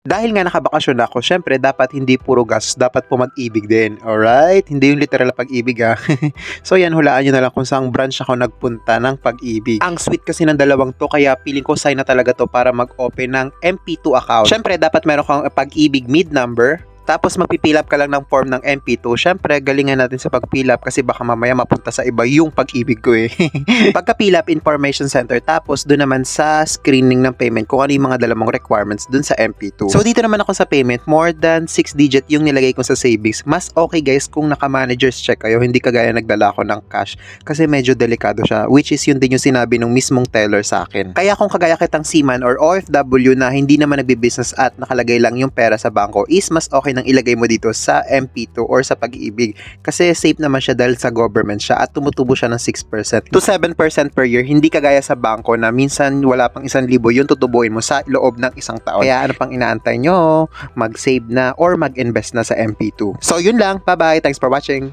Dahil nga nakabakasyon ako, syempre dapat hindi puro gas, dapat po mag-ibig din. Alright? Hindi yung literal na pag-ibig ha. So yan, hulaan nyo na lang kung saang branch ako nagpunta ng pag-ibig. Ang sweet kasi ng dalawang to, kaya feeling ko sign na talaga to para mag-open ng MP2 account. Syempre dapat meron kang pag-ibig mid number. Tapos magpipill up ka lang ng form ng MP2. Syempre, galingan natin sa pag-fill up kasi baka mamaya mapunta sa iba yung pag-ibig ko eh. Pagka-fill up, information center. Tapos doon naman sa screening ng payment kung ano yung mga dala mong requirements doon sa MP2. So dito naman ako sa payment, more than 6 digit yung nilagay ko sa savings. Mas okay guys kung naka-managers check kayo, hindi kagaya nagdala ako ng cash kasi medyo delikado siya. Which is yun din yung sinabi ng mismong teller sa akin. Kaya kung kagaya kitang seaman or OFW na hindi naman nagbi-business at nakalagay lang yung pera sa bangko, is mas okay nang ilagay mo dito sa MP2 or sa pag-ibig kasi safe naman siya dahil sa government siya at tumutubo siya ng 6% to 7% per year, hindi kagaya sa bangko na minsan wala pang 1,000 yung tutubuin mo sa loob ng isang taon. Kaya ano pang inaantay nyo? Mag-save na or mag-invest na sa MP2. So yun lang, bye bye, thanks for watching.